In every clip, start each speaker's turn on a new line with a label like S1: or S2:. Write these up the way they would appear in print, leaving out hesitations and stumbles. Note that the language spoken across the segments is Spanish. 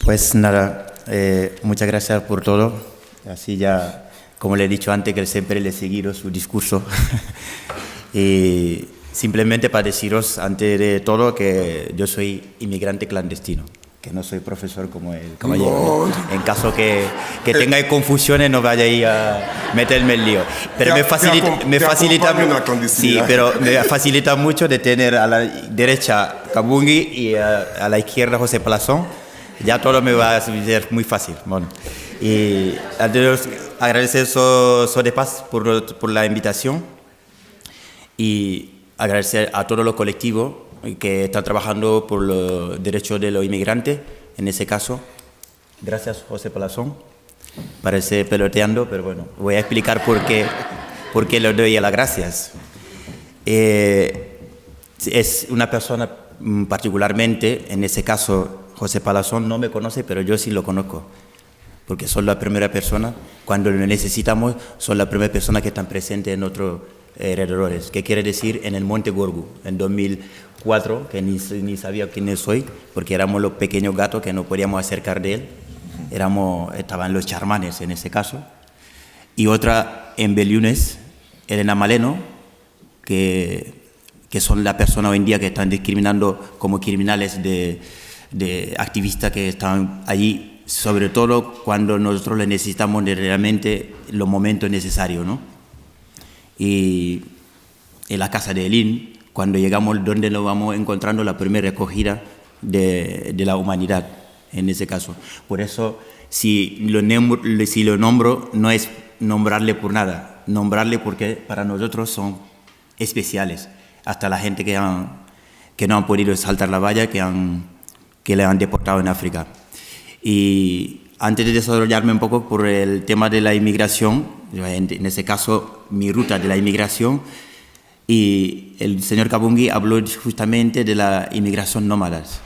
S1: Pues nada, muchas gracias por todo. Así ya, como le he dicho antes, que siempre le he seguido su discurso. Y simplemente para deciros, antes de todo, que yo soy inmigrante clandestino, que no soy profesor como el caballero.
S2: No.
S1: En caso que tengáis confusiones, no vayáis a meterme en lío. Pero me facilita sí, pero me facilita mucho de tener a la derecha Kabungi y a la izquierda José Palazón. Ya todo me va a ser muy fácil. Bueno, y agradecer a de Paz por la invitación y agradecer a todos los colectivos que están trabajando por los derechos de los inmigrantes. En ese caso, gracias José Palazón. Parece peloteando, pero bueno, voy a explicar por qué le doy las gracias. Es una persona particularmente, en ese caso, José Palazón no me conoce, pero yo sí lo conozco, porque son la primera persona, cuando lo necesitamos, son la primera persona que están presentes en nuestros alrededores. ¿Qué quiere decir? En el Monte Gorgu, en 2004, que ni sabía quién soy, porque éramos los pequeños gatos que no podíamos acercar de él. Estaban los charmanes en ese caso. Y otra en Beliunes, Elena Maleno, que son las personas hoy en día que están discriminando como criminales de activistas que están allí, sobre todo cuando nosotros les necesitamos realmente los momentos necesarios, ¿no? Y en la casa de Elín, cuando llegamos donde nos vamos encontrando la primera recogida de la humanidad, en ese caso. Por eso, si lo nombro, no es nombrarle por nada, nombrarle porque para nosotros son especiales, hasta la gente que no han podido saltar la valla, que le han deportado en África. Y antes de desarrollarme un poco por el tema de la inmigración, en ese caso mi ruta de la inmigración, y el señor Kabungi habló justamente de la inmigración nómadas.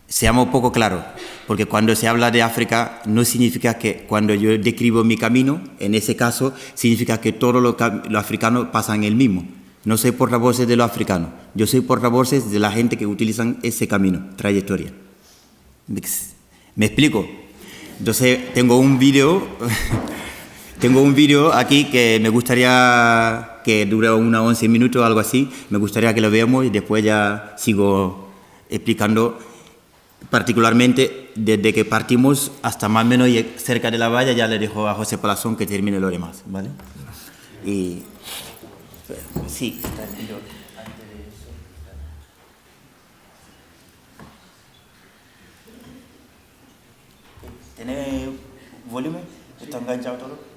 S1: Seamos un poco claros, porque cuando se habla de África no significa que cuando yo describo mi camino, en ese caso significa que todos los africanos pasan el mismo. No soy portavoces de los africanos, yo soy portavoces de la gente que utilizan ese camino, trayectoria. ¿Me explico? Entonces tengo un vídeo aquí que me gustaría que dure unos 11 minutos o algo así. Me gustaría que lo veamos y después ya sigo explicando, particularmente desde que partimos hasta más o menos cerca de la valla. Ya le dejo a José Palazón que termine lo demás, ¿vale? Y sí, antes de eso. ¿Tiene volumen? ¿Está enganchado todo?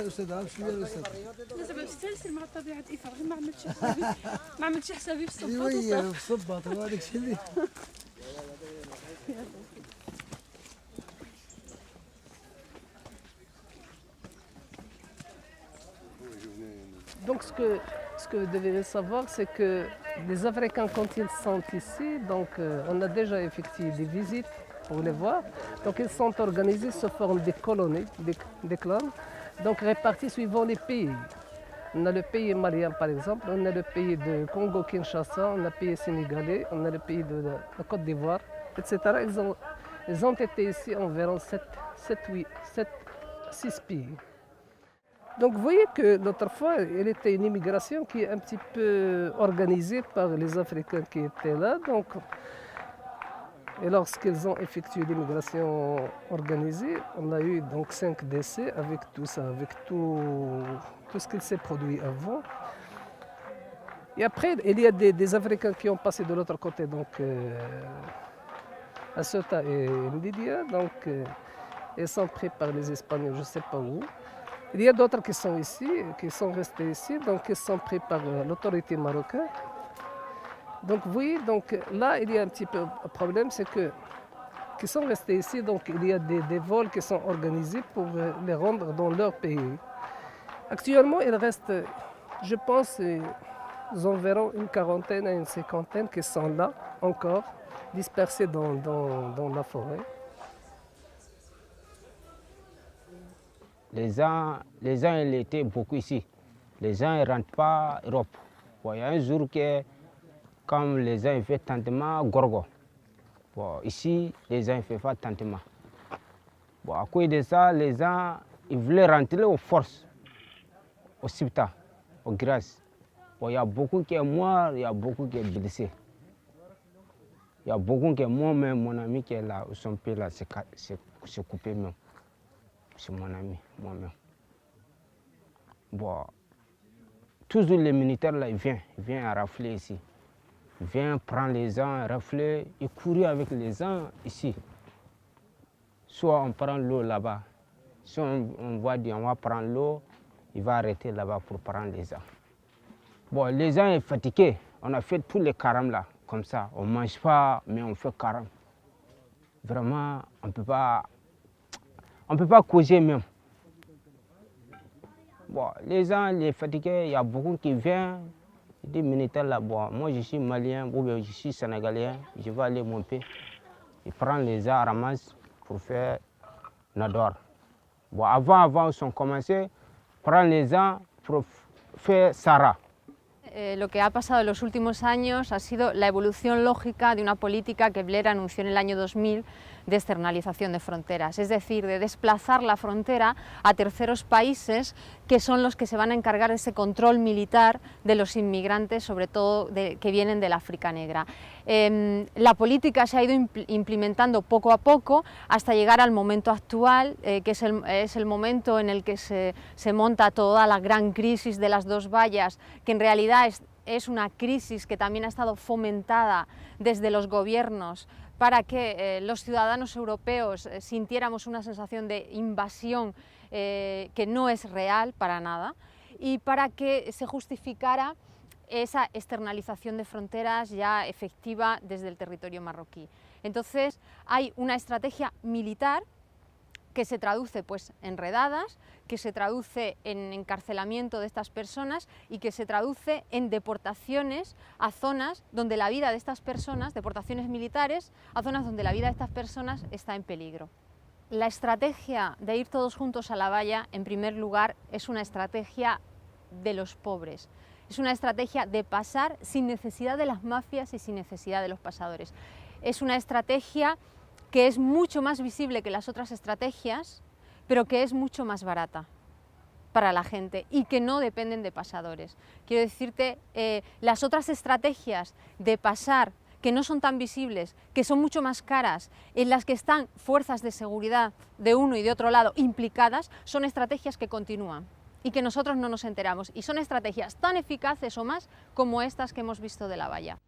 S2: الاستاذ عارف شويه الاستاذ
S3: لازم استسلم مع الطبيعه الإفراغ ما عملتش حسابي في الصباط
S2: ايوه في الصباط هو هذاك الشيء اللي
S4: Donc ce que vous devez savoir, c'est que les Africains, quand ils sont ici, donc on a déjà effectué des visites pour les voir. Donc ils sont organisés sous forme de colonies, des clans, donc répartis suivant les pays. On a le pays malien par exemple, on a le pays de Congo-Kinshasa, on a le pays sénégalais, on a le pays de la Côte d'Ivoire, etc. Ils ont été ici environ 6 pays. Donc vous voyez que l'autre fois, il était une immigration qui est un petit peu organisée par les Africains qui étaient là. Donc, et lorsqu'ils ont effectué l'immigration organisée, on a eu donc 5 décès avec tout ça, avec tout ce qui s'est produit avant. Et après, il y a des Africains qui ont passé de l'autre côté, donc à Ceuta et Melilla, donc ils sont pris par les Espagnols, je ne sais pas où. Il y a d'autres qui sont ici, qui sont restés ici, donc ils sont pris par l'autorité marocaine. Donc vous voyez, donc là il y a un petit peu un problème, c'est que qui sont restés ici, donc il y a des vols qui sont organisés pour les rendre dans leur pays. Actuellement, il reste, je pense, environ une quarantaine à une cinquantaine qui sont là encore, dispersés dans la forêt.
S5: Les gens, ils étaient beaucoup ici. Les gens ne rentrent pas en Europe. Bon, il y a un jour que, comme les gens font tentement Gorgo, bon, ici, les gens ne font pas tentement. Bon, à cause de ça, les gens ils voulaient rentrer aux forces, au Cipta, au Grâce. Bon, il y a beaucoup qui est mort, il y a beaucoup qui est blessé. Il y a beaucoup qui est mort, même mon ami qui est là, son père là, s'est coupé même. C'est mon ami, moi-même. Bon, toujours les militaires là, ils viennent rafler ici. Ils viennent prendre les gens, rafler et courir avec les gens ici. Soit on prend l'eau là-bas. Si on va dire on va prendre l'eau, il va arrêter là-bas pour prendre les gens. Bon, les gens sont fatigués. On a fait tous les carams là, comme ça. On ne mange pas, mais on fait caram. Vraiment, on ne peut pas causer même. Bon, les gens, les fatigués, il y a beaucoup qui viennent, des militaires là. Bon, moi je suis malien, ou bien je suis sénégalais, je vais aller mon pays. Ils prennent les gens, ramassent pour faire Nador. Bon, avant, ils ont commencé à prendre les gens pour faire Sahara.
S6: Lo que ha pasado en los últimos años ha sido la evolución lógica de una política que Blair anunció en el año 2000 de externalización de fronteras, es decir, de desplazar la frontera a terceros países que son los que se van a encargar de ese control militar de los inmigrantes, sobre todo que vienen del África negra. La política se ha ido implementando poco a poco hasta llegar al momento actual, que es el momento en el que se monta toda la gran crisis de las dos vallas, que en realidad es una crisis que también ha estado fomentada desde los gobiernos para que los ciudadanos europeos sintiéramos una sensación de invasión que no es real para nada, y para que se justificara esa externalización de fronteras ya efectiva desde el territorio marroquí. Entonces hay una estrategia militar que se traduce pues, en redadas, que se traduce en encarcelamiento de estas personas y que se traduce en deportaciones a zonas donde la vida de estas personas, deportaciones militares, a zonas donde la vida de estas personas está en peligro. La estrategia de ir todos juntos a la valla, en primer lugar, es una estrategia de los pobres. Es una estrategia de pasar sin necesidad de las mafias y sin necesidad de los pasadores. Es una estrategia que es mucho más visible que las otras estrategias, pero que es mucho más barata para la gente y que no dependen de pasadores. Quiero decirte, las otras estrategias de pasar, que no son tan visibles, que son mucho más caras, en las que están fuerzas de seguridad de uno y de otro lado implicadas, son estrategias que continúan y que nosotros no nos enteramos. Y son estrategias tan eficaces o más como estas que hemos visto de la valla.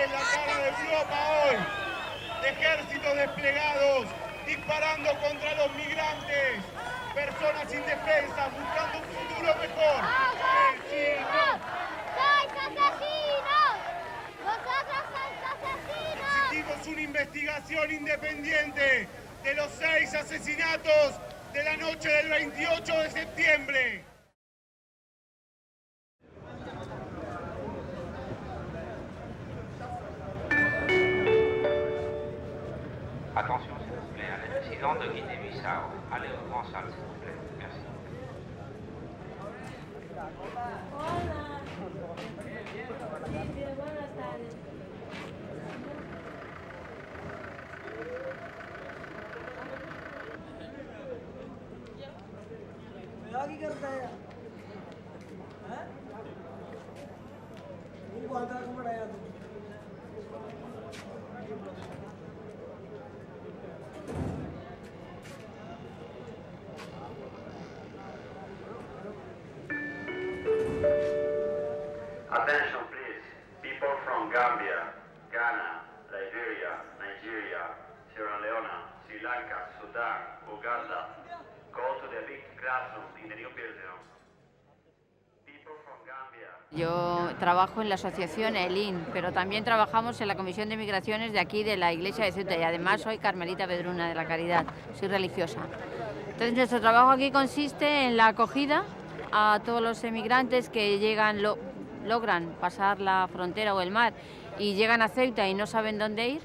S7: en la cara de Europa hoy. Ejércitos desplegados, disparando contra los migrantes, personas indefensas, buscando un futuro mejor.
S8: ¡Asesinos! ¡Sois asesinos! ¡Vosotros sois asesinos!
S7: Exigimos una investigación independiente de los 6 asesinatos de la noche del 28 de septiembre.
S9: Attention s'il vous plaît, le président de Guinée-Bissau. Allez au grand salle s'il vous plaît. Merci.
S10: Attention please, people from Gambia, Ghana, Liberia, Nigeria, Sierra Leone, Sri Lanka, Sudan, Uganda, go to the big classroom in the new building. People from Gambia.
S11: Yo trabajo en la asociación ELIN, pero también trabajamos en la Comisión de Migraciones de aquí de la Iglesia de Ceuta y además soy Carmelita Pedruna de la Caridad, soy religiosa. Entonces nuestro trabajo aquí consiste en la acogida a todos los emigrantes que llegan, logran pasar la frontera o el mar y llegan a Ceuta y no saben dónde ir.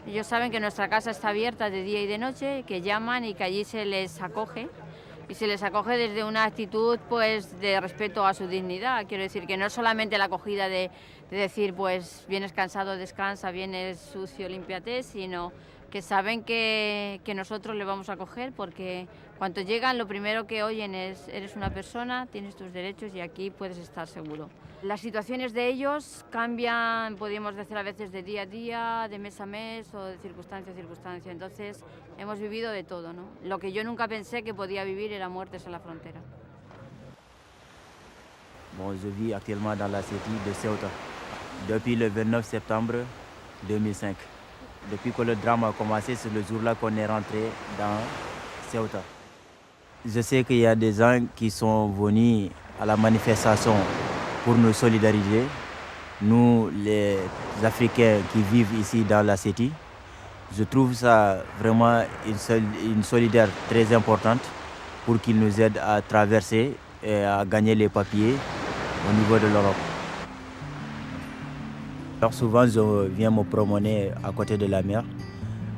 S11: Ellos saben que nuestra casa está abierta de día y de noche, que llaman y que allí se les acoge. Y se les acoge desde una actitud pues, de respeto a su dignidad. Quiero decir que no es solamente la acogida de decir, pues vienes cansado, descansa, vienes sucio, límpiate, sino que saben que nosotros le vamos a acoger porque cuando llegan lo primero que oyen es eres una persona, tienes tus derechos y aquí puedes estar seguro. Las situaciones de ellos cambian, podríamos decir a veces de día a día, de mes a mes o de circunstancia a circunstancia. Entonces hemos vivido de todo, ¿no? Lo que yo nunca pensé que podía vivir era muertes en la frontera.
S1: Bon, je vis actuellement dans la cité de Ceuta depuis le 29 septembre 2005. Depuis que le drame a commencé, c'est le jour-là qu'on est rentré dans Ceuta. Je sais qu'il y a des gens qui sont venus à la manifestation pour nous solidariser, nous les Africains qui vivent ici dans la cité. Je trouve ça vraiment une solidarité très importante pour qu'ils nous aident à traverser et à gagner les papiers au niveau de l'Europe. Alors souvent, je viens me promener à côté de la mer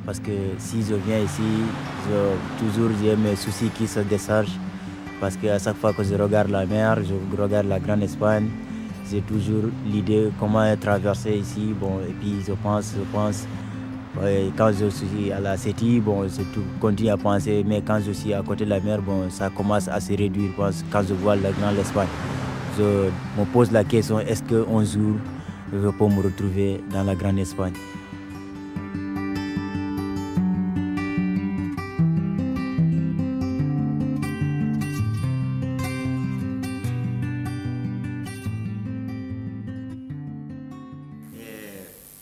S1: parce que si je viens ici, j'ai mes soucis qui se déchargent parce qu'à chaque fois que je regarde la mer, je regarde la Grande Espagne, j'ai toujours l'idée comment traverser ici. Bon, et puis je pense, quand je suis à la Cétie, bon, je continue à penser, mais quand je suis à côté de la mer, bon, ça commence à se réduire quand je vois la Grande Espagne. Je me pose la question, est-ce qu'un jour, je peux me retrouver dans la Grande Espagne?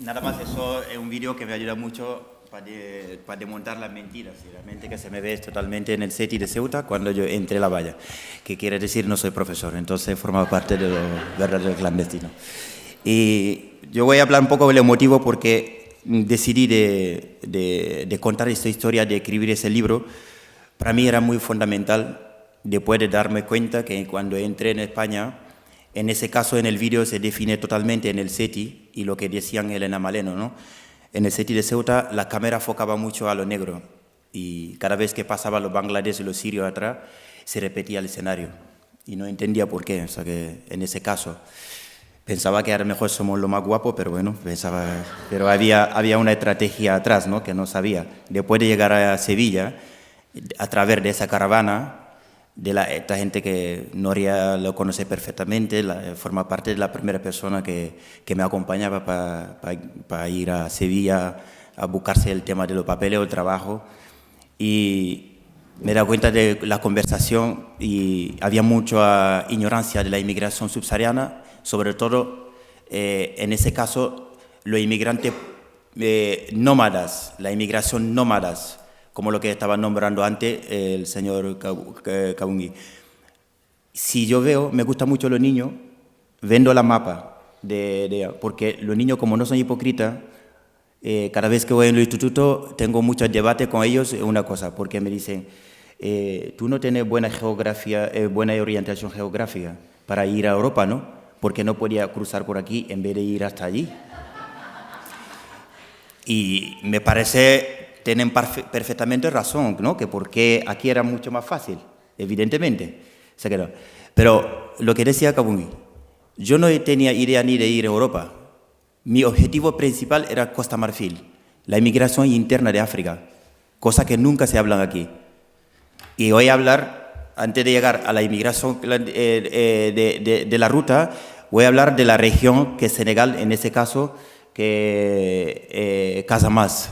S1: Nada más, eso es un vídeo que me ayuda mucho para desmontar las mentiras. Realmente que se me ve totalmente en el CETI de Ceuta cuando yo entré a la valla, que quiere decir no soy profesor, entonces forma parte de los verdaderos clandestinos. Y yo voy a hablar un poco del motivo porque decidí de contar esta historia, de escribir ese libro. Para mí era muy fundamental después de darme cuenta que cuando entré en España, en ese caso en el vídeo se define totalmente en el CETI y lo que decían Elena Maleno, ¿no? En el CETI de Ceuta la cámara enfocaba mucho a lo negro y cada vez que pasaba los bangladíes y los sirios atrás se repetía el escenario y no entendía por qué. O sea que en ese caso pensaba que a lo mejor somos lo más guapos, pero bueno, pero había una estrategia atrás, ¿no? Que no sabía. Después de llegar a Sevilla, a través de esa caravana, esta gente que Noria lo conoce perfectamente, forma parte de la primera persona que me acompañaba para ir a Sevilla a buscarse el tema de los papeles o el trabajo. Y me he dado cuenta de la conversación y había mucha ignorancia de la inmigración subsahariana, sobre todo en ese caso los inmigrantes nómadas, la inmigración nómadas, como lo que estaba nombrando antes el señor Kabungi. Si yo veo, me gustan mucho los niños, vendo la mapa, porque los niños, como no son hipócritas, cada vez que voy en el instituto tengo muchos debates con ellos, una cosa, porque me dicen, tú no tienes buena geografía, buena orientación geográfica para ir a Europa, ¿no? Porque no podía cruzar por aquí en vez de ir hasta allí. Y me parece, tienen perfectamente razón, ¿no? Que porque aquí era mucho más fácil, evidentemente. Pero lo que decía Kabungi, yo no tenía idea ni de ir a Europa. Mi objetivo principal era Costa Marfil, la inmigración interna de África, cosa que nunca se habla aquí. Y voy a hablar, antes de llegar a la inmigración de la ruta, voy a hablar de la región que es Senegal, en ese caso, que Casamance,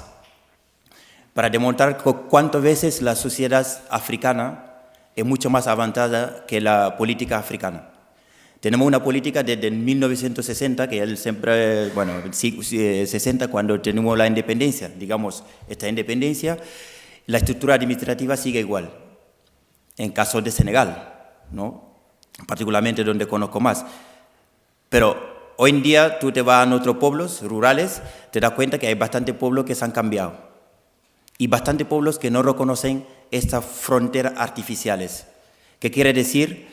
S1: para demostrar cuántas veces la sociedad africana es mucho más avanzada que la política africana. Tenemos una política desde 1960, que es siempre, bueno, 60, cuando tenemos la independencia, digamos, esta independencia, la estructura administrativa sigue igual. En caso de Senegal, ¿no? Particularmente donde conozco más. Pero hoy en día tú te vas a nuestros pueblos rurales, te das cuenta que hay bastantes pueblos que se han cambiado. Y bastantes pueblos que no reconocen estas fronteras artificiales. ¿Qué quiere decir?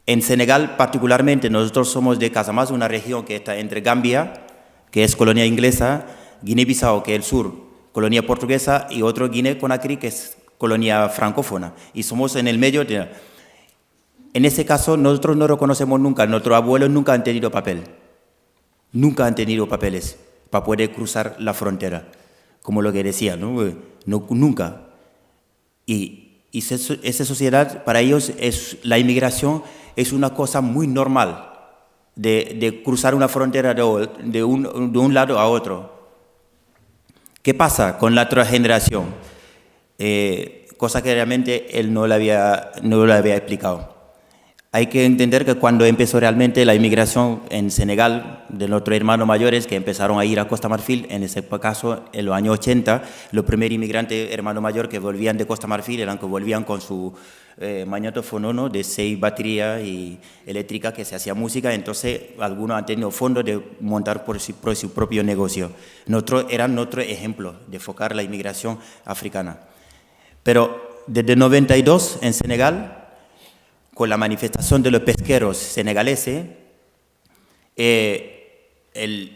S1: En Senegal, particularmente, nosotros somos de Casamance, una región que está entre Gambia, que es colonia inglesa, Guinea-Bissau, que es el sur, colonia portuguesa, y otro Guinea-Conakry, que es colonia francófona. Y somos en el medio de... En ese caso, nosotros no reconocemos nunca, nuestros abuelos nunca han tenido papel. Nunca han tenido papeles para poder cruzar la frontera, como lo que decía, ¿no? Nunca. Y esa sociedad, para ellos, la inmigración es una cosa muy normal, de cruzar una frontera de un lado a otro. ¿Qué pasa con la otra generación? Cosa que realmente él no le había explicado. Hay que entender que cuando empezó realmente la inmigración en Senegal, de nuestros hermanos mayores que empezaron a ir a Costa Marfil, en ese caso, en los años 80, los primeros inmigrantes hermanos mayores que volvían de Costa Marfil eran que volvían con su magnetófono, ¿no? De 6 baterías y eléctricas que se hacía música, entonces algunos han tenido fondos de montar por su propio negocio. Eran nuestro ejemplo de enfocar la inmigración africana. Pero desde 92 en Senegal, con la manifestación de los pesqueros senegaleses, el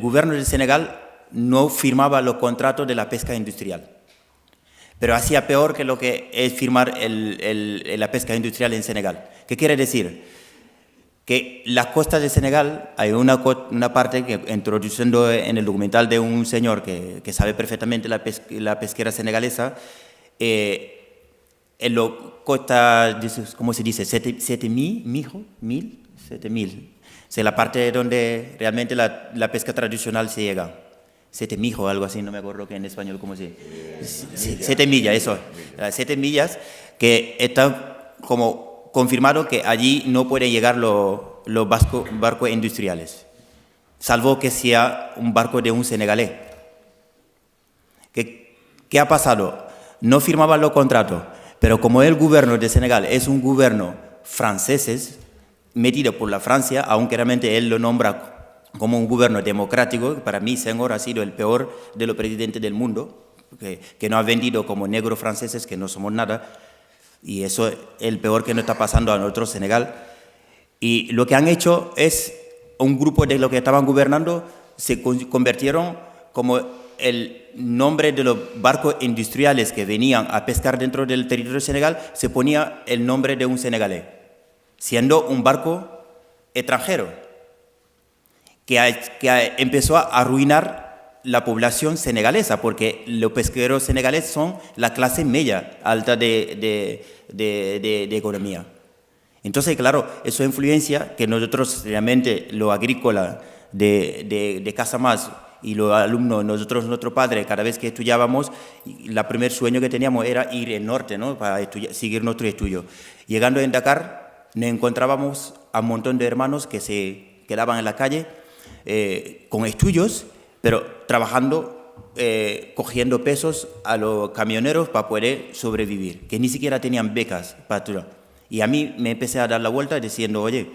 S1: gobierno de Senegal no firmaba los contratos de la pesca industrial. Pero hacía peor que lo que es firmar la pesca industrial en Senegal. ¿Qué quiere decir? Que las costas de Senegal, hay una parte que, introduciendo en el documental de un señor que sabe perfectamente la pesquera senegalesa, en la costa, ¿cómo se dice? 7.000. Es la parte donde realmente la pesca tradicional se llega. 7 o algo así, no me acuerdo que en español cómo se dice. 7 millas, eso. 7 millas que está como confirmado que allí no pueden llegar los barcos industriales, salvo que sea un barco de un senegalés. ¿Qué ha pasado? No firmaban los contratos. Pero como el gobierno de Senegal es un gobierno francés, metido por la Francia, aunque realmente él lo nombra como un gobierno democrático, para mí Senghor ha sido el peor de los presidentes del mundo, que nos ha vendido como negros franceses, que no somos nada, y eso es el peor que nos está pasando a nosotros, Senegal. Y lo que han hecho es, un grupo de los que estaban gobernando se convirtieron como el nombre de los barcos industriales que venían a pescar dentro del territorio de Senegal, se ponía el nombre de un senegalés, siendo un barco extranjero, que empezó a arruinar la población senegalesa, porque los pesqueros senegaleses son la clase media alta de economía. Entonces, claro, eso influencia que nosotros realmente, los agrícolas de Casamance, y los alumnos, nuestros padres, cada vez que estudiábamos, el primer sueño que teníamos era ir al norte, ¿no? Para seguir nuestro estudio. Llegando en Dakar, nos encontrábamos a un montón de hermanos que se quedaban en la calle, con estudios, pero trabajando, cogiendo pesos a los camioneros para poder sobrevivir, que ni siquiera tenían becas para estudiar. Y a mí me empecé a dar la vuelta diciendo, oye,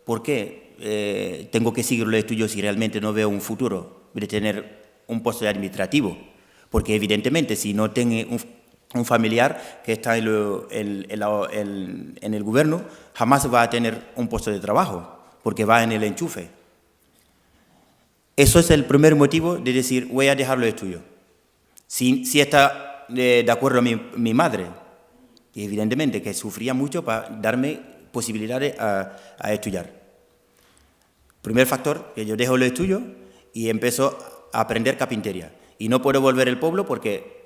S1: ¿por qué tengo que seguir los estudios si realmente no veo un futuro de tener un puesto administrativo? Porque evidentemente si no tengo un familiar que está en el gobierno, jamás va a tener un puesto de trabajo, porque va en el enchufe. Eso es el primer motivo de decir, voy a dejar los estudios. Si está de acuerdo mi madre, y evidentemente que sufría mucho para darme posibilidades a estudiar. Primer factor, que yo dejo los estudios y empiezo a aprender carpintería. Y no puedo volver al pueblo porque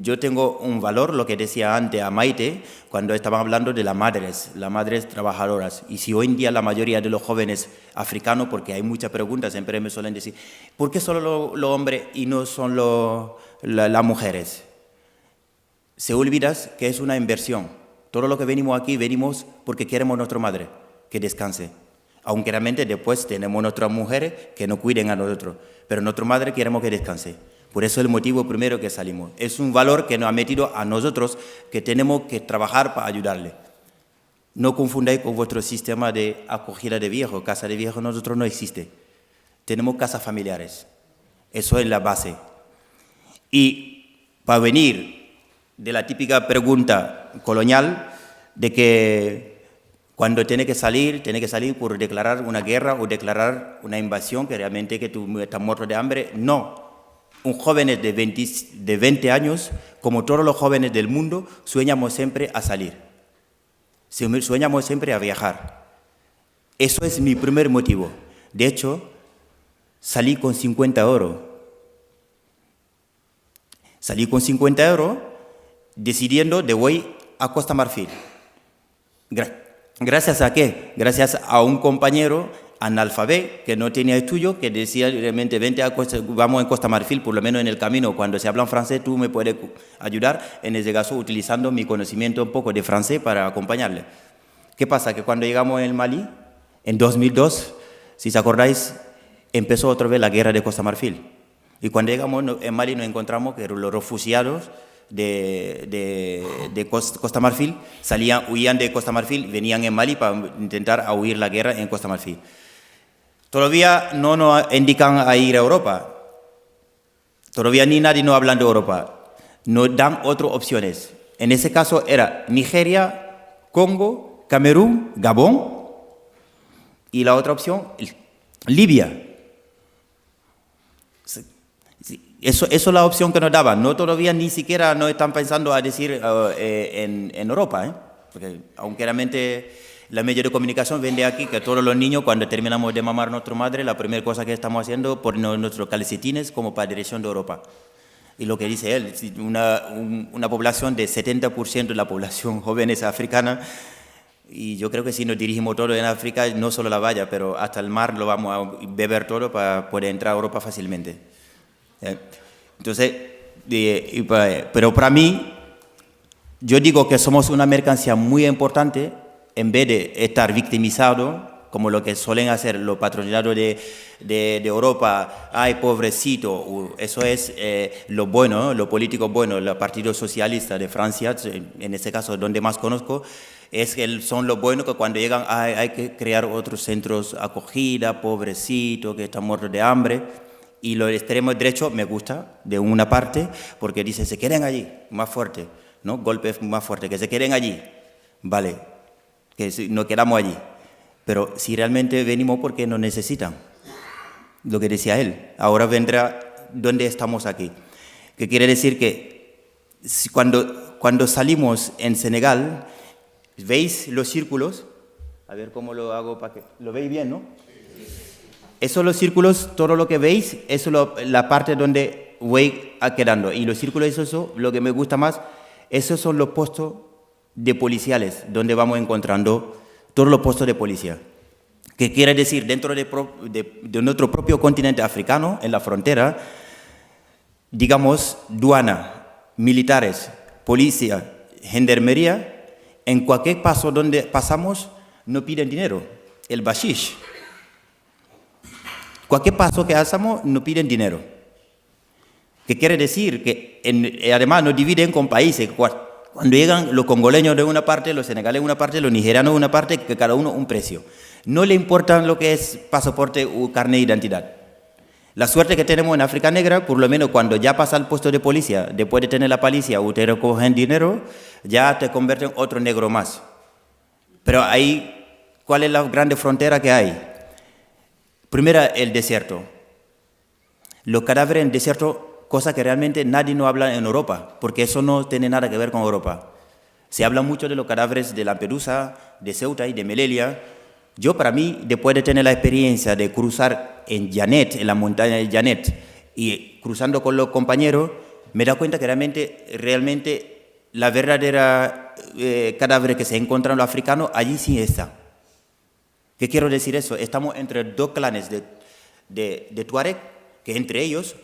S1: yo tengo un valor, lo que decía antes a Maite, cuando estaban hablando de las madres trabajadoras. Y si hoy en día la mayoría de los jóvenes africanos, porque hay muchas preguntas, siempre me suelen decir, ¿por qué solo los hombres y no son las mujeres? Se olvidas que es una inversión. Todo lo que venimos aquí, venimos porque queremos a nuestra madre, que descanse. Aunque realmente después tenemos nuestras mujeres que nos cuiden a nosotros, pero nuestra madre queremos que descanse. Por eso es el motivo primero que salimos. Es un valor que nos ha metido a nosotros que tenemos que trabajar para ayudarle. No confundáis con vuestro sistema de acogida de viejos. Casa de viejos nosotros no existe. Tenemos casas familiares. Eso es la base. Y para venir de la típica pregunta colonial de que cuando tiene que salir por declarar una guerra o declarar una invasión, que realmente que tú estás muerto de hambre. No. Un joven de 20 años, como todos los jóvenes del mundo, soñamos siempre a salir. Soñamos siempre a viajar. Eso es mi primer motivo. De hecho, salí con 50 euros. Salí con 50 euros decidiendo de voy a Costa Marfil. ¿Gracias a qué? Gracias a un compañero analfabeto que no tenía estudio, que decía realmente vamos en Costa Marfil, por lo menos en el camino, cuando se habla en francés, tú me puedes ayudar, en ese caso utilizando mi conocimiento un poco de francés para acompañarle. ¿Qué pasa? Que cuando llegamos en Mali, en 2002, si os acordáis, empezó otra vez la guerra de Costa Marfil. Y cuando llegamos en Mali nos encontramos que los refugiados de Costa Marfil huían de Costa Marfil, venían en Mali para intentar huir la guerra en Costa Marfil. Todavía no nos indican a ir a Europa. Todavía ni nadie nos habla de Europa. Nos dan otras opciones. En ese caso era Nigeria, Congo, Camerún, Gabón y la otra opción, Libia. Eso es la opción que nos daban. No todavía ni siquiera no están pensando a decir en Europa, porque aunque realmente la medio de comunicación vende aquí que todos los niños cuando terminamos de mamar a nuestra madre, la primera cosa que estamos haciendo es poner nuestros calcetines como para dirección de Europa. Y lo que dice él, una población de 70% de la población joven es africana, y yo creo que si nos dirigimos todos en África, no solo la valla, pero hasta el mar lo vamos a beber todo para poder entrar a Europa fácilmente. Entonces, pero para mí, yo digo que somos una mercancía muy importante en vez de estar victimizado como lo que suelen hacer los patrocinados de Europa. Ay, pobrecito, eso es lo bueno, lo político bueno. El Partido Socialista de Francia, en este caso donde más conozco, es que son los buenos que cuando llegan hay que crear otros centros de acogida, pobrecito, que están muertos de hambre. Y lo extremo derecho me gusta, de una parte, porque dice, se queden allí, más fuerte, ¿no? Golpes más fuertes, que se queden allí. Vale, que nos quedamos allí. Pero si realmente venimos porque nos necesitan, lo que decía él, ahora vendrá donde estamos aquí. Que quiere decir que cuando salimos en Senegal, ¿veis los círculos? A ver cómo lo hago para que... ¿Lo veis bien, no? Esos los círculos, todo lo que veis, eso es la parte donde voy quedando. Y los círculos, eso lo que me gusta más, esos son los puestos de policiales, donde vamos encontrando todos los puestos de policía. Que quiere decir, dentro de nuestro propio continente africano, en la frontera, digamos, aduana, militares, policía, gendarmería, en cualquier paso donde pasamos, no piden dinero, el bashish. Cualquier paso que hacemos nos piden dinero. ¿Qué quiere decir? Que además nos dividen con países. Cuando llegan los congoleños de una parte, los senegaleses de una parte, los nigerianos de una parte, que cada uno un precio. No le importa lo que es pasaporte o carnet de identidad. La suerte que tenemos en África Negra, por lo menos cuando ya pasa al puesto de policía, después de tener la policía o te recogen dinero, ya te convierten en otro negro más. Pero ahí, ¿cuál es la grande frontera que hay? Primero, el desierto. Los cadáveres en el desierto, cosa que realmente nadie no habla en Europa, porque eso no tiene nada que ver con Europa. Se habla mucho de los cadáveres de Lampedusa, de Ceuta y de Melilla. Yo, para mí, después de tener la experiencia de cruzar en Janet, en la montaña de Janet, y cruzando con los compañeros, me da cuenta que realmente la verdadera cadáver que se encuentran los africanos, allí sí está. ¿Qué quiero decir eso? Estamos entre dos clanes de Tuareg, que entre ellos,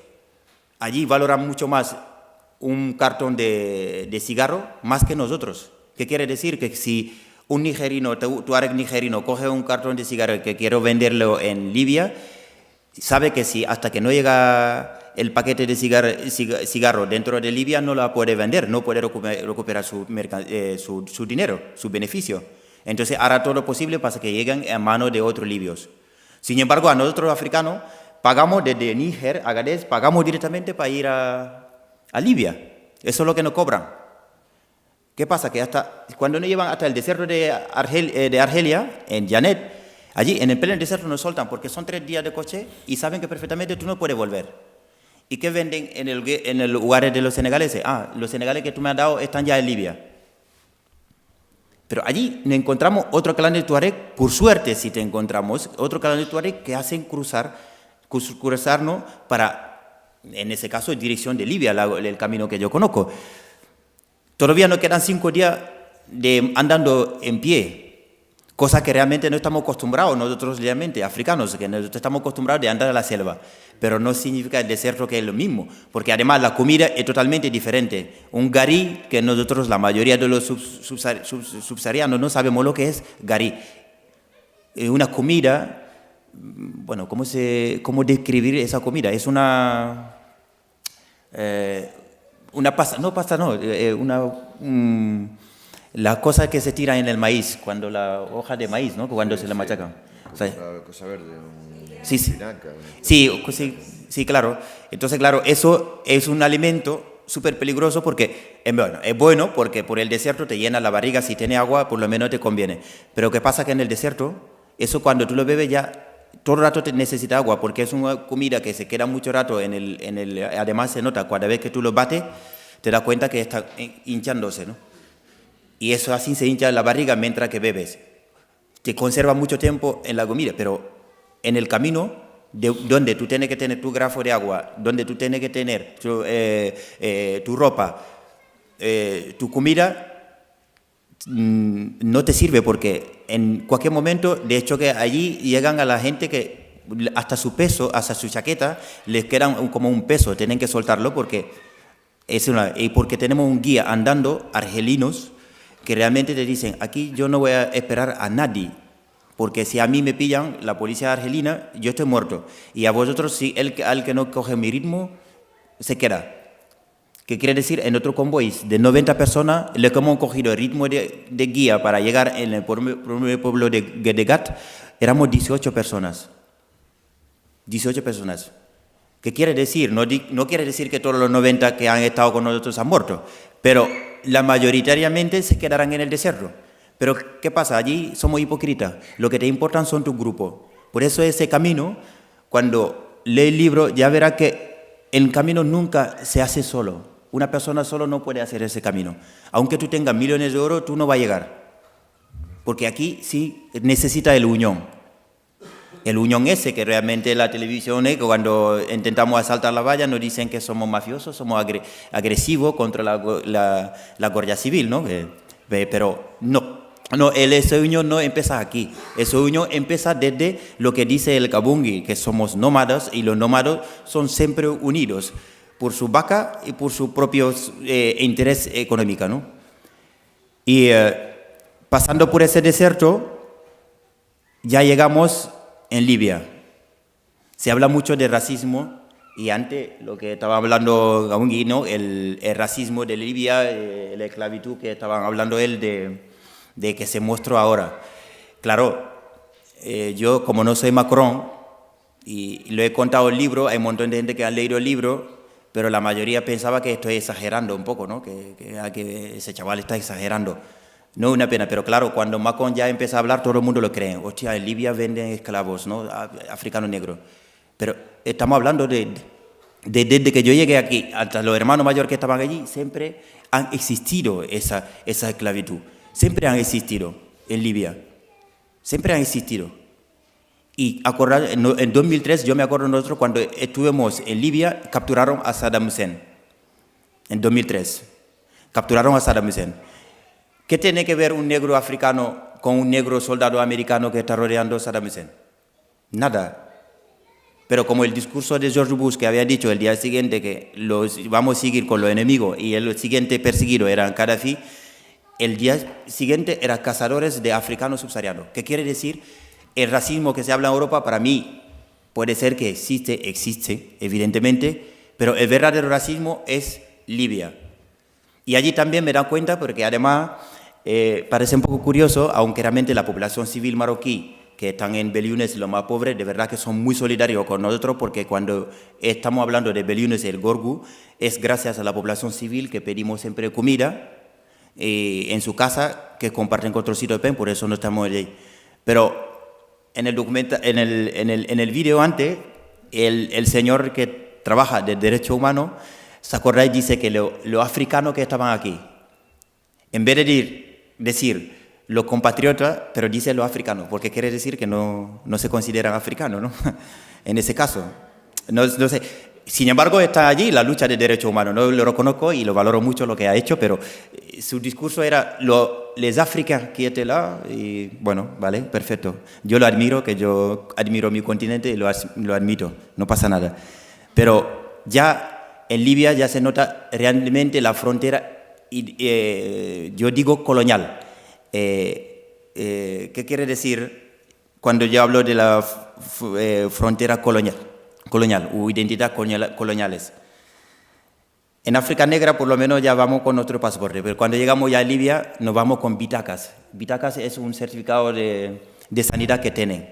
S1: allí valoran mucho más un cartón de cigarro más que nosotros. ¿Qué quiere decir? Que si un nigerino, Tuareg nigerino, coge un cartón de cigarro que quiero venderlo en Libia, sabe que si hasta que no llega el paquete de cigarro dentro de Libia no la puede vender, no puede recuperar su dinero, su beneficio. Entonces hará todo lo posible para que lleguen a manos de otros libios. Sin embargo, a nosotros africanos pagamos desde Níger, Agadez, pagamos directamente para ir a Libia. Eso es lo que nos cobran. ¿Qué pasa? Que cuando nos llevan hasta el desierto de Argelia, en Janet, allí en el pleno desierto nos soltan porque son 3 días de coche y saben que perfectamente tú no puedes volver. ¿Y qué venden en el lugar de los senegaleses? Los senegaleses que tú me has dado están ya en Libia. Pero allí nos encontramos otro clan de Tuareg, por suerte si te encontramos, otro clan de Tuareg que hacen cruzarnos para, en ese caso, en dirección de Libia, el camino que yo conozco. Todavía nos quedan 5 días andando en pie, cosa que realmente no estamos acostumbrados nosotros realmente, africanos, que nosotros estamos acostumbrados de andar a la selva, pero no significa el desierto que es lo mismo, porque además la comida es totalmente diferente. Un garí, que nosotros, la mayoría de los subsaharianos no sabemos lo que es garí. Es una comida, bueno, ¿cómo describir esa comida? Es una pasta, las cosas que se tiran en el maíz, cuando la hoja de maíz, ¿no? Cuando se la machacan. O sea,
S12: la cosa verde,
S1: sí, claro. Entonces, claro, eso es un alimento súper peligroso porque, bueno, es bueno porque por el desierto te llena la barriga, si tiene agua, por lo menos te conviene. Pero ¿qué pasa? Que en el desierto, eso cuando tú lo bebes ya todo el rato te necesita agua, porque es una comida que se queda mucho rato además se nota, cada vez que tú lo bates, te das cuenta que está hinchándose, ¿no? Y eso así se hincha la barriga mientras que bebes. Te conserva mucho tiempo en la comida, pero en el camino, donde tú tienes que tener tu grafo de agua, donde tú tienes que tener tu ropa, tu comida, no te sirve porque en cualquier momento, de hecho que allí llegan a la gente que hasta su peso, hasta su chaqueta, les quedan como un peso, tienen que soltarlo porque porque tenemos un guía andando, argelinos, que realmente te dicen, aquí yo no voy a esperar a nadie, porque si a mí me pillan la policía argelina, yo estoy muerto, y a vosotros, si al que no coge mi ritmo, se queda. ¿Qué quiere decir? En otro convoy de 90 personas, le hemos cogido el ritmo de guía para llegar en el primer pueblo de Gedegat, éramos 18 personas. 18 personas. ¿Qué quiere decir? No quiere decir que todos los 90 que han estado con nosotros han muerto, pero mayoritariamente se quedarán en el desierto. Pero ¿qué pasa? Allí somos hipócritas. Lo que te importan son tus grupos. Por eso ese camino, cuando lee el libro, ya verá que el camino nunca se hace solo. Una persona solo no puede hacer ese camino. Aunque tú tengas millones de euros, tú no vas a llegar. Porque aquí sí necesita el unión. El unión ese que realmente la televisión, que cuando intentamos asaltar la valla nos dicen que somos mafiosos, somos agresivos contra la Guardia Civil, ¿no? Pero no, esa unión no empieza aquí. Esa unión empieza desde lo que dice el Kabungi, que somos nómadas y los nómadas son siempre unidos por su vaca y por su propio interés económico, ¿no? Y pasando por ese desierto, ya llegamos en Libia. Se habla mucho de racismo y antes lo que estaba hablando Gaungui, ¿no? El racismo de Libia, la esclavitud que estaban hablando él de que se mostró ahora. Claro, yo como no soy Macron y lo he contado el libro, hay un montón de gente que ha leído el libro, pero la mayoría pensaba que estoy exagerando un poco, ¿no? Que ese chaval está exagerando. No es una pena, pero claro, cuando Macron ya empieza a hablar, todo el mundo lo cree. Hostia, en Libia venden esclavos, ¿no? Africanos negros. Pero estamos hablando desde que yo llegué aquí, hasta los hermanos mayores que estaban allí, siempre han existido esa esclavitud. Siempre han existido en Libia. Siempre han existido. Y en 2003, yo me acuerdo nosotros cuando estuvimos en Libia, capturaron a Saddam Hussein. En 2003. Capturaron a Saddam Hussein. ¿Qué tiene que ver un negro africano con un negro soldado americano que está rodeando a Saddam Hussein? Nada. Pero como el discurso de George Bush que había dicho el día siguiente que vamos a seguir con los enemigos y el siguiente perseguido era Gaddafi, el día siguiente eran cazadores de africanos subsaharianos. ¿Qué quiere decir? El racismo que se habla en Europa, para mí, puede ser que existe, evidentemente, pero el verdadero racismo es Libia. Y allí también me dan cuenta, porque además parece un poco curioso, aunque realmente la población civil marroquí, que están en Belyounes, los más pobres, de verdad que son muy solidarios con nosotros, porque cuando estamos hablando de Belyounes y el Gorgu, es gracias a la población civil que pedimos siempre comida en su casa, que comparten con Trocito de Pen, por eso no estamos allí. Pero en el vídeo antes, el señor que trabaja de derechos humanos, ¿se acordáis? Dice que los africanos que estaban aquí, en vez de decir los compatriotas, pero dice los africanos, porque quiere decir que no se consideran africanos, ¿no? En ese caso. No sé. Sin embargo, está allí la lucha de derechos humanos. No lo reconozco y lo valoro mucho lo que ha hecho, pero su discurso era les africanos qui étaient là, y bueno, vale, perfecto. Yo lo admiro, que yo admiro mi continente y lo admito, no pasa nada. Pero ya en Libia ya se nota realmente la frontera, yo digo colonial. ¿Qué quiere decir cuando yo hablo de la frontera colonial o identidad coloniales? En África Negra por lo menos ya vamos con nuestro pasaporte, pero cuando llegamos ya a Libia nos vamos con bitacas. Bitacas es un certificado de sanidad que tienen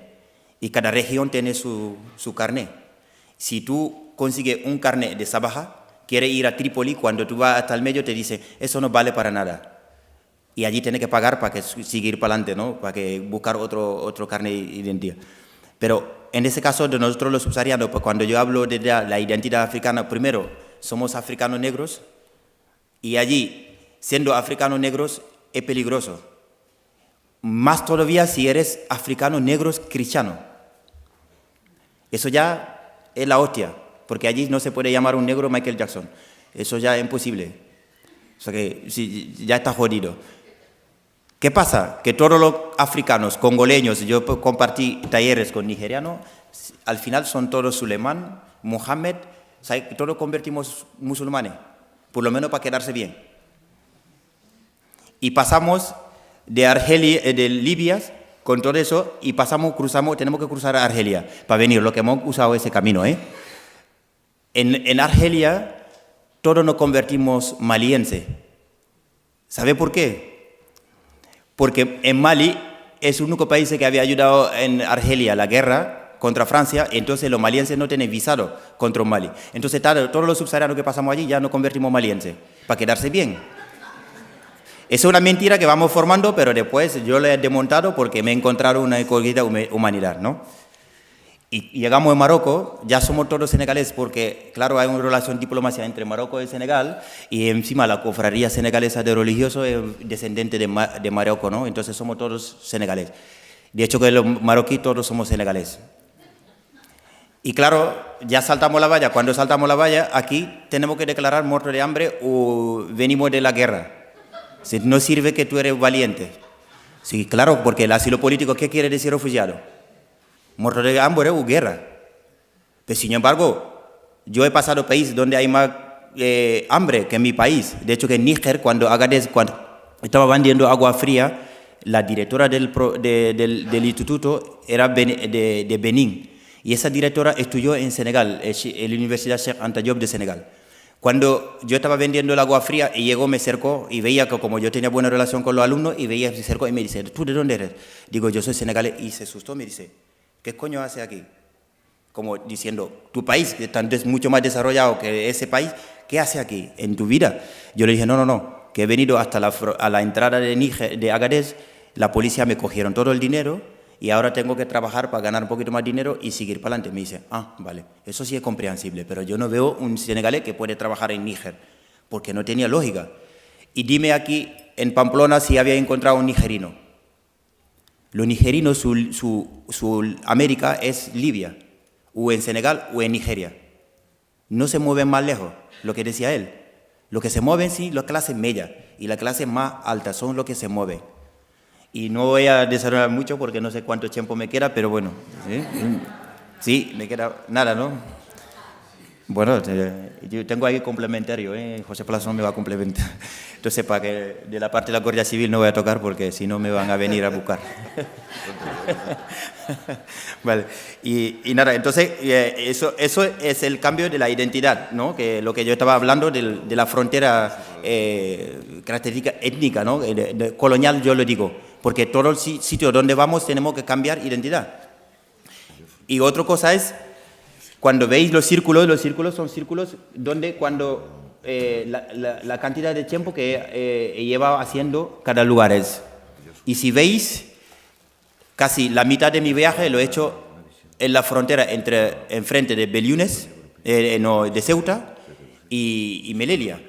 S1: y cada región tiene su carnet. Si tú consigues un carnet de Sabaha, quieres ir a Trípoli, cuando tú vas hasta el medio te dice eso no vale para nada. Y allí tienes que pagar para que seguir para adelante, ¿no? Para que buscar otro carnet de identidad. Pero en ese caso de nosotros los subsaharianos, pues cuando yo hablo de la identidad africana, primero somos africanos negros y allí, siendo africanos negros, es peligroso. Más todavía si eres africano negros cristiano. Eso ya es la hostia, porque allí no se puede llamar un negro Michael Jackson. Eso ya es imposible. O sea que ya está jodido. ¿Qué pasa? Que todos los africanos, congoleños, yo compartí talleres con nigerianos, al final son todos Suleiman, Mohammed, todos convertimos musulmanes, por lo menos para quedarse bien. Y pasamos de Argelia, de Libia, con todo eso, y cruzamos, tenemos que cruzar a Argelia para venir, lo que hemos usado ese camino, ¿eh? En Argelia, todos nos convertimos malienses. ¿Sabe por qué? Porque en Mali es el único país que había ayudado en Argelia la guerra contra Francia, entonces los malienses no tienen visado contra Mali. Entonces todos los subsaharianos que pasamos allí ya nos convertimos malienses, para quedarse bien. Es una mentira que vamos formando, pero después yo la he desmontado porque me he encontrado una incógnita humanidad, ¿no? Y llegamos a Marruecos, ya somos todos senegaleses porque, claro, hay una relación diplomática entre Marruecos y Senegal y encima la cofradía senegalesa de religiosos es descendente de Marruecos, ¿no? Entonces somos todos senegaleses. De hecho, que los marroquíes todos somos senegaleses. Y claro, ya saltamos la valla. Cuando saltamos la valla, aquí tenemos que declarar muerto de hambre o venimos de la guerra. Si no sirve que tú eres valiente. Sí, claro, porque el asilo político, ¿qué quiere decir refugiado? Muerto de hambre o guerra. Pero sin embargo, yo he pasado países donde hay más hambre que en mi país. De hecho, que en Níger, cuando estaba vendiendo agua fría, la directora del instituto era de Benín. Y esa directora estudió en Senegal, en la Universidad Cheikh Anta Diop de Senegal. Cuando yo estaba vendiendo el agua fría y llegó, me cercó y veía que como yo tenía buena relación con los alumnos, y veía, se cercó y me dice, ¿tú de dónde eres? Digo, yo soy senegalés. Y se asustó, me dice, ¿qué coño hace aquí? Como diciendo, tu país es mucho más desarrollado que ese país, ¿qué hace aquí en tu vida? Yo le dije, no, que he venido hasta a la entrada de Níger, de Agadez, la policía me cogieron todo el dinero y ahora tengo que trabajar para ganar un poquito más dinero y seguir para adelante. Me dice, vale, eso sí es comprensible, pero yo no veo un senegalés que puede trabajar en Níger, porque no tenía lógica. Y dime aquí en Pamplona si había encontrado un nigerino. Los nigerinos, su América es Libia, o en Senegal o en Nigeria. No se mueven más lejos, lo que decía él. Lo que se mueven, sí, la clase media y la clase más alta son los que se mueven. Y no voy a desarrollar mucho porque no sé cuánto tiempo me queda, pero bueno. Sí, me queda nada, ¿no? Bueno, yo tengo ahí complementario, José Palazón me va a complementar. Entonces, para que de la parte de la Guardia Civil no voy a tocar porque si no me van a venir a buscar. Vale, y nada, entonces eso es el cambio de la identidad, ¿no? Que lo que yo estaba hablando de la frontera característica étnica, ¿no? Colonial, yo lo digo, porque todos los sitios donde vamos tenemos que cambiar identidad. Y otra cosa es, cuando veis los círculos son círculos donde cuando la cantidad de tiempo que lleva haciendo cada lugar es. Y si veis, casi la mitad de mi viaje lo he hecho en la frontera enfrente de Beliunes, de Ceuta y Melilla.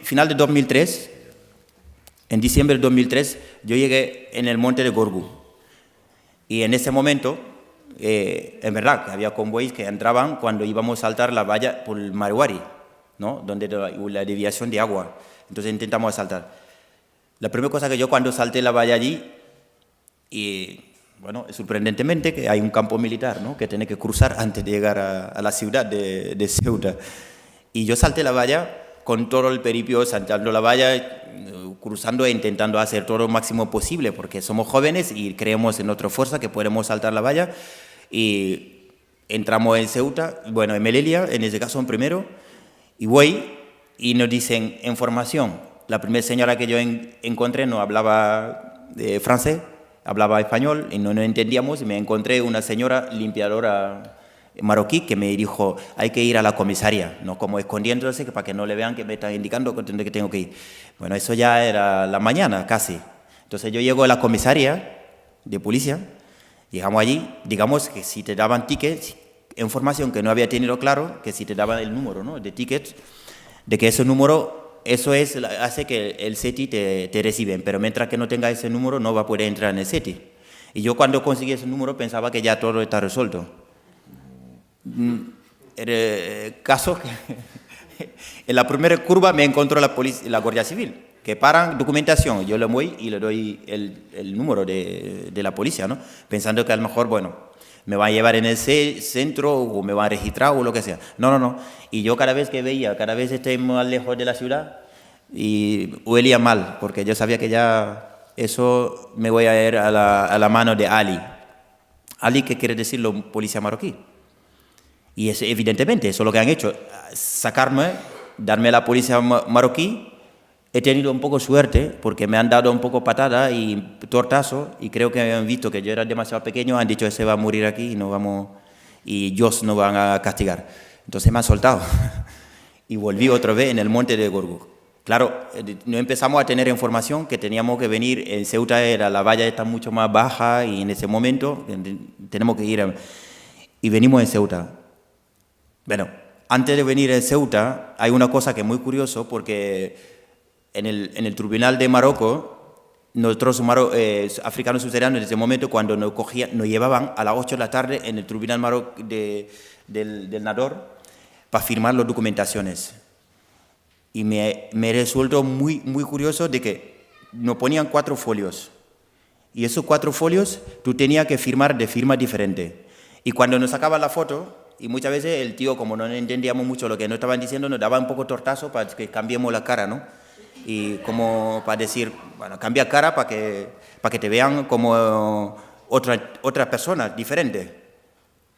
S1: Final de 2003, en diciembre de 2003, yo llegué en el monte de Gorgu. Y en ese momento, en verdad, que había convoys que entraban cuando íbamos a saltar la valla por el Maruari, ¿no? Donde la desviación de agua. Entonces intentamos saltar. La primera cosa que yo cuando salté la valla allí, y bueno, sorprendentemente que hay un campo militar, ¿no? Que tiene que cruzar antes de llegar a la ciudad de Ceuta. Y yo salté la valla con todo el peripio, saltando la valla, cruzando e intentando hacer todo lo máximo posible, porque somos jóvenes y creemos en nuestra fuerza que podemos saltar la valla. Y entramos en Ceuta, bueno, en Melilla, en ese caso en primero, y voy y nos dicen información. La primera señora que yo encontré no hablaba francés, hablaba español y no entendíamos, y me encontré una señora limpiadora marroquí que me dijo, hay que ir a la comisaría, no como escondiéndose para que no le vean que me están indicando que tengo que ir. Bueno, eso ya era la mañana casi. Entonces yo llego a la comisaría de policía, llegamos allí, digamos que si te daban tickets, información que no había tenido claro, que si te daban el número, ¿no? de tickets, de que ese número, eso hace que el SETI te reciben, pero mientras que no tenga ese número no va a poder entrar en el SETI. Y yo cuando conseguí ese número pensaba que ya todo está resuelto. Caso que en la primera curva me encontró la Guardia Civil, que paran documentación, yo le voy y le doy el número de la policía, ¿no? Pensando que a lo mejor, bueno, me va a llevar en ese centro o me va a registrar o lo que sea. No. Y yo cada vez que veía, cada vez estoy más lejos de la ciudad y huelía mal, porque yo sabía que ya eso me voy a ir a la mano de Ali. Ali, ¿qué quiere decir la policía marroquí? Y es, evidentemente, eso es lo que han hecho, sacarme, darme a la policía marroquí. He tenido un poco suerte porque me han dado un poco patada y tortazo y creo que han visto que yo era demasiado pequeño, han dicho ese va a morir aquí y Dios nos van a castigar. Entonces me han soltado y volví otra vez en el monte de Gorgu. Claro, no empezamos a tener información que teníamos que venir, en Ceuta la valla está mucho más baja y en ese momento tenemos que ir y venimos en Ceuta. Bueno, antes de venir en Ceuta hay una cosa que es muy curioso porque en el tribunal de Marruecos, nosotros africanos subsaharianos en ese momento cuando nos llevaban a las 8 de la tarde en el tribunal del Nador para firmar las documentaciones. Y me resultó muy curioso de que nos ponían 4 folios. Y esos 4 folios tú tenías que firmar de firmas diferentes. Y cuando nos sacaban la foto, y muchas veces el tío, como no entendíamos mucho lo que nos estaban diciendo, nos daba un poco tortazo para que cambiemos la cara, ¿no? Y como para decir, bueno, cambia cara para que te vean como otras personas diferentes.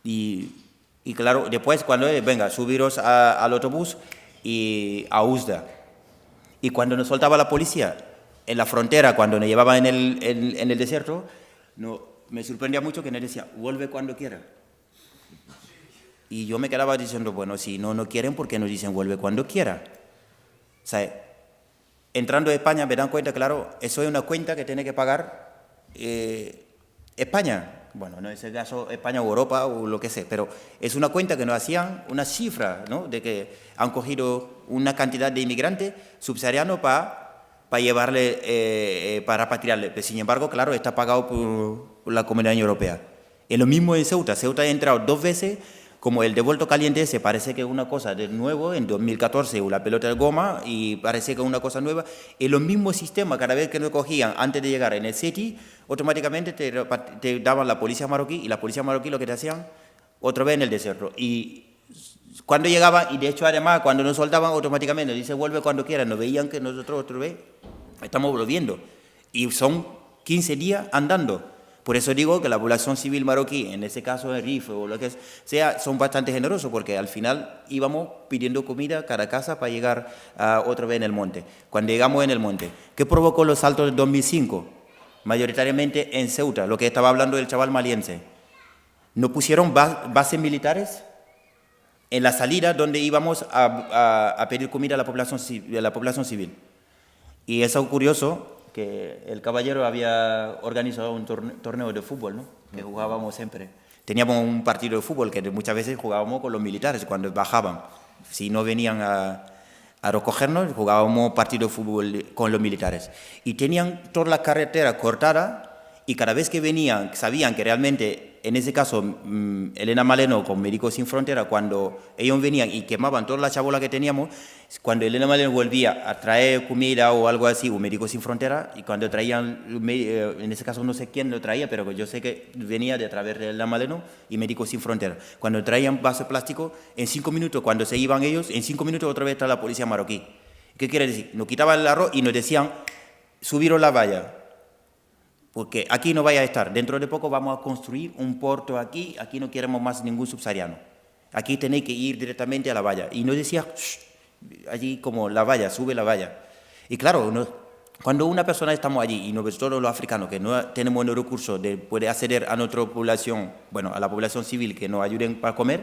S1: Y claro, después cuando venga, subiros al autobús y a Uzda. Y cuando nos soltaba la policía en la frontera, cuando nos llevaba en el desierto, me sorprendía mucho que nos decía, vuelve cuando quiera. Y yo me quedaba diciendo, bueno, si no quieren, ¿por qué nos dicen vuelve cuando quiera? O sea, entrando a España me dan cuenta, claro, eso es una cuenta que tiene que pagar España. Bueno, no es el caso España o Europa o lo que sea, pero es una cuenta que nos hacían una cifra, ¿no? De que han cogido una cantidad de inmigrantes subsaharianos para llevarle, para repatriarle. Pero, sin embargo, claro, está pagado por la Comunidad Europea. Es lo mismo en Ceuta. Ceuta ha entrado 2 veces. Como el devuelto caliente, se parece que es una cosa de nuevo, en 2014 la pelota de goma, y parece que es una cosa nueva. Es lo mismo sistema, cada vez que nos cogían antes de llegar en el SETI, automáticamente te daban la policía marroquí, y la policía marroquí lo que te hacían, otra vez en el desierto. Y cuando llegaban, y de hecho además, cuando nos soltaban automáticamente, nos dice vuelve cuando quieras, nos veían que nosotros otra vez estamos volviendo. Y son 15 días andando. Por eso digo que la población civil marroquí, en ese caso el RIF o lo que sea, son bastante generosos porque al final íbamos pidiendo comida cada casa para llegar otra vez en el monte. Cuando llegamos en el monte, ¿qué provocó los saltos del 2005? Mayoritariamente en Ceuta, lo que estaba hablando el chaval maliense. Nos pusieron bases militares en la salida donde íbamos a pedir comida a la población civil. Y eso es curioso, que el caballero había organizado un torneo de fútbol, ¿no? Que jugábamos siempre. Teníamos un partido de fútbol que muchas veces jugábamos con los militares cuando bajaban. Si no venían a recogernos, jugábamos partido de fútbol con los militares. Y tenían toda la carretera cortada y cada vez que venían, sabían que realmente, en ese caso, Elena Maleno con Médicos Sin Frontera, cuando ellos venían y quemaban toda la chabola que teníamos, cuando Elena Maleno volvía a traer comida o algo así, o Médicos Sin Frontera, y cuando traían, en ese caso no sé quién lo traía, pero yo sé que venía de a través de Elena Maleno y Médicos Sin Frontera. Cuando traían vaso de plástico, en 5 minutos, cuando se iban ellos, en 5 minutos otra vez está la policía marroquí. ¿Qué quiere decir? Nos quitaban el arroz y nos decían, subiros la valla. Porque aquí no vaya a estar. Dentro de poco vamos a construir un puerto aquí no queremos más ningún subsahariano. Aquí tenéis que ir directamente a la valla. Y nos decía, allí como la valla, sube la valla. Y claro, cuando una persona estamos allí, y nosotros los africanos, que no tenemos el recurso de poder acceder a nuestra población, bueno, a la población civil, que nos ayuden para comer,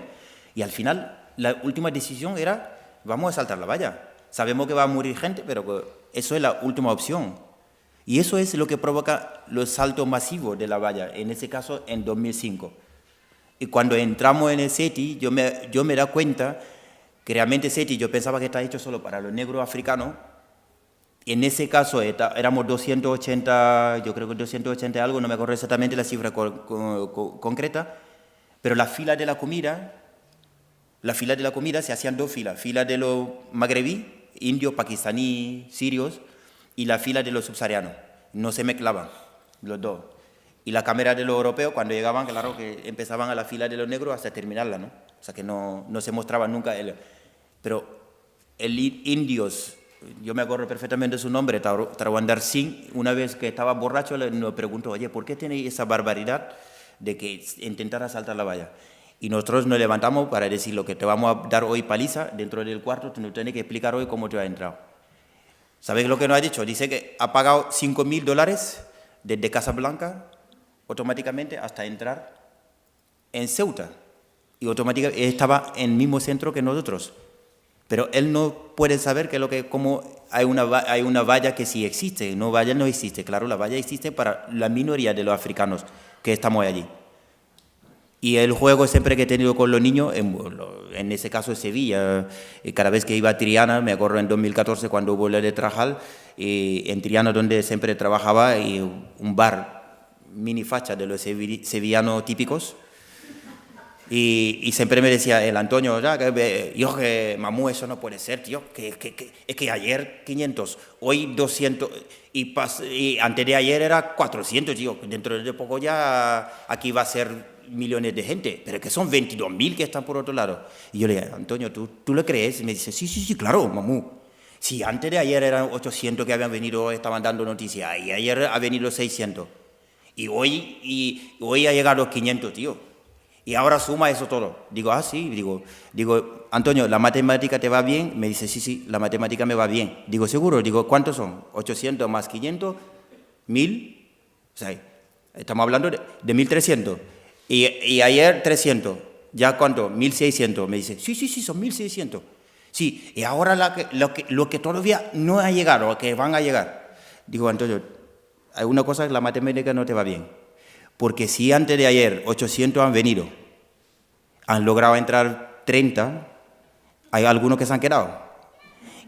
S1: y al final la última decisión era, vamos a saltar la valla. Sabemos que va a morir gente, pero eso es la última opción. Y eso es lo que provoca los saltos masivos de la valla, en ese caso en 2005. Y cuando entramos en el SETI, yo me da cuenta que realmente SETI yo pensaba que está hecho solo para los negros africanos. En ese caso éramos 280, yo creo que 280 algo, no me acuerdo exactamente la cifra concreta, pero la fila de la comida se hacían 2 filas, fila de los magrebí, indios, pakistaní, sirios, y la fila de los subsaharianos. No se mezclaban los dos. Y la cámara de los europeos, cuando llegaban, claro que empezaban a la fila de los negros hasta terminarla, ¿no? O sea que no se mostraba nunca. Pero el indios, yo me acuerdo perfectamente de su nombre, Tarwandar Singh, una vez que estaba borracho, nos preguntó, oye, ¿por qué tenéis esa barbaridad de que intentar asaltar la valla? Y nosotros nos levantamos para decir lo que te vamos a dar hoy paliza dentro del cuarto, tú nos tienes que explicar hoy cómo te has entrado. ¿Sabéis lo que nos ha dicho? Dice que ha pagado $5.000 desde Casablanca automáticamente hasta entrar en Ceuta. Y automáticamente estaba en el mismo centro que nosotros. Pero él no puede saber cómo hay una valla que sí existe. No, valla no existe. Claro, la valla existe para la minoría de los africanos que estamos allí. Y el juego siempre que he tenido con los niños, en ese caso en Sevilla, cada vez que iba a Triana, me acuerdo en 2014 cuando hubo la de Trajal, en Triana donde siempre trabajaba, y un bar mini facha de los sevillanos típicos, y siempre me decía el Antonio, mamú, eso no puede ser, tío, es que ayer 500, hoy 200, y antes de ayer era 400, tío, dentro de poco ya aquí va a ser millones de gente, pero que son 22.000 que están por otro lado. Y yo le dije, Antonio, ¿tú lo crees? Y me dice, sí, claro, mamú. Si antes de ayer eran 800 que habían venido, estaban dando noticias, y ayer ha venido 600. Y hoy ha llegado a los 500, tío. Y ahora suma eso todo. Digo, sí. Digo, Antonio, ¿la matemática te va bien? Me dice, sí, la matemática me va bien. Digo, ¿seguro? Digo, ¿cuántos son? 800 más 500, 1000. O sea, estamos hablando de 1300. Y ayer 300. ¿Ya cuánto? 1600. Me dice, sí, son 1600. Sí, y ahora lo que todavía no ha llegado, que van a llegar. Digo, Antonio, hay una cosa, la matemática no te va bien. Porque si antes de ayer 800 han venido, han logrado entrar 30, hay algunos que se han quedado.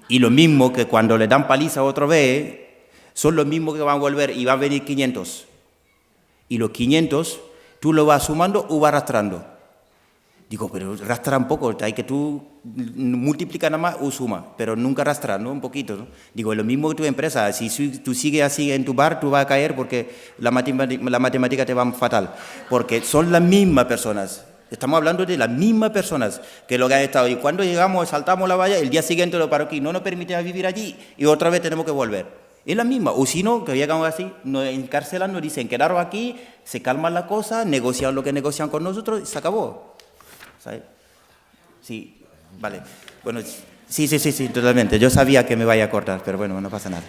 S1: Y lo mismo que cuando le dan paliza otra vez, son los mismos que van a volver y van a venir 500. Y los 500, tú lo vas sumando o vas arrastrando. Digo, pero arrastra un poco, hay que tú multiplicar nada más o suma, pero nunca arrastrar, ¿no? Un poquito, ¿no? Digo, es lo mismo que tu empresa, si tú sigues así en tu bar, tú vas a caer porque la matemática te va fatal, porque son las mismas personas, estamos hablando de las mismas personas que lo que han estado, y cuando llegamos, saltamos la valla, el día siguiente lo paro aquí, no nos permite vivir allí, y otra vez tenemos que volver. Es la misma, o si no, que llegamos así, nos encarcelan, nos dicen, quedaros aquí, se calman las cosas, negocian lo que negocian con nosotros, y se acabó. ¿Sabes? Sí, vale. Bueno, sí, totalmente. Yo sabía que me vaya a cortar, pero bueno, no pasa nada.